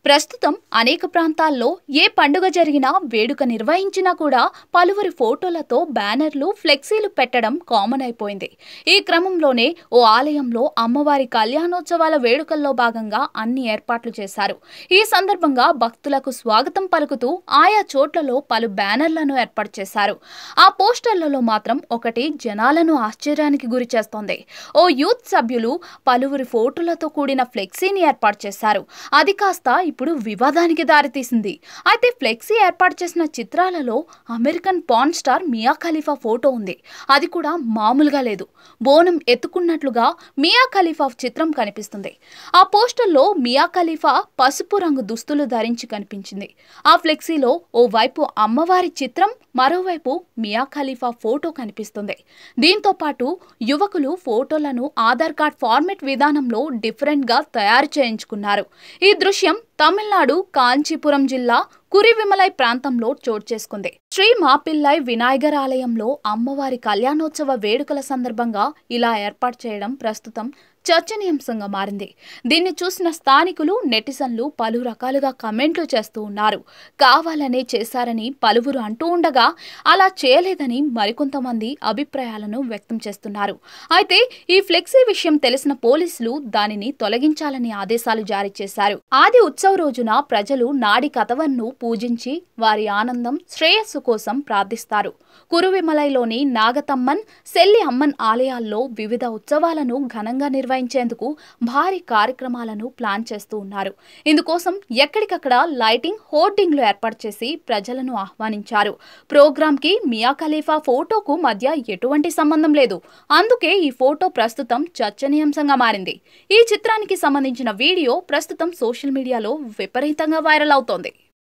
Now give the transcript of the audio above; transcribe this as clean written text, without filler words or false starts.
ప్రస్తుతం అనేక ప్రాంతాల్లో ఏ పండుగ జరిగినా వేడుక నిర్వహించినా కూడా పలువురి ఫోటోలతో బ్యానర్లు ఫ్లెక్సీలు పెట్టడం కామన్ అయిపోయింది. ఈ క్రమంలోనే ఓ ఆలయంలో అమ్మవారి కళ్యాణోత్సవాల వేడుకల్లో భాగంగా అన్ని ఏర్పాట్లు చేశారు. ఈ సందర్భంగా భక్తులకు స్వాగతం పలుకుతూ ఆయా చోట్లలో పలు బ్యానర్లను ఏర్పాటు చేశారు. ఆ పోస్టర్లలో మాత్రం ఒకటి జనాలను ఆశ్చర్యానికి గురి చేస్తోంది. ఓ యూత్ సభ్యులు పలువురి ఫోటోలతో కూడిన ఫ్లెక్సీని ఏర్పాటు చేశారు. అది కాస్త ఇప్పుడు వివాదానికి దారితీసింది. అయితే ఫ్లెక్సీ ఏర్పాటు చేసిన చిత్రాలలో అమెరికన్ పార్న్ స్టార్ మియా ఖలీఫా ఫోటో ఉంది. అది కూడా మామూలుగా లేదు. బోనం ఎత్తుకున్నట్లుగా మియా ఖలీఫా చిత్రం కనిపిస్తుంది. ఆ పోస్టర్లో మియా ఖలీఫా పసుపు రంగు దుస్తులు ధరించి కనిపించింది. ఆ ఫ్లెక్సీలో ఓ వైపు అమ్మవారి చిత్రం, మరోవైపు మియా ఖలీఫా ఫోటో కనిపిస్తుంది. దీంతో పాటు యువకులు ఫోటోలను ఆధార్ కార్డ్ ఫార్మెట్ విధానంలో డిఫరెంట్ గా తయారు చేయించుకున్నారు. ఈ దృశ్యం తమిళనాడు కాంచీపురం జిల్లా కురివిమలై ప్రాంతంలో చోటు చేసుకుంది. శ్రీ మాపిల్లై వినాయగర్ ఆలయంలో అమ్మవారి కళ్యాణోత్సవ వేడుకల సందర్భంగా ఇలా ఏర్పాటు చేయడం ప్రస్తుతం చర్చనీయాంశంగా మారింది. దీన్ని చూసిన స్థానికులు, నెటిజన్లు పలు రకాలుగా కమెంట్లు చేస్తూ ఉన్నారు. కావాలనే చేశారని పలువురు అంటూ ఉండగా, అలా చేయలేదని మరికొంతమంది అభిప్రాయాలను వ్యక్తం చేస్తున్నారు. అయితే ఈ ఫ్లెక్సీ విషయం తెలిసిన పోలీసులు దానిని తొలగించాలని ఆదేశాలు జారీ చేశారు. ఆది ఉత్సవ రోజున ప్రజలు నాడి కతవన్ను పూజించి వారి ఆనందం, శ్రేయస్సు కోసం ప్రార్థిస్తారు. కురువిమలైలోని నాగతమ్మన్, సెల్లి అమ్మన్ ఆలయాల్లో వివిధ ఉత్సవాలను ఘనంగా నిర్వహించేందుకు భారీ కార్యక్రమాలను ప్లాన్ చేస్తూ ఉన్నారు. ఇందుకోసం ఎక్కడికక్కడ లైటింగ్, హోర్డింగ్లు ఏర్పాటు చేసి ప్రజలను ఆహ్వానించారు. ప్రోగ్రామ్ కి మియా ఖలీఫా ఫోటోకు మధ్య ఎటువంటి సంబంధం లేదు. అందుకే ఈ ఫోటో ప్రస్తుతం చర్చనీయాంశంగా మారింది. ఈ చిత్రానికి సంబంధించిన వీడియో ప్రస్తుతం సోషల్ మీడియాలో విపరీతంగా వైరల్ అవుతోంది.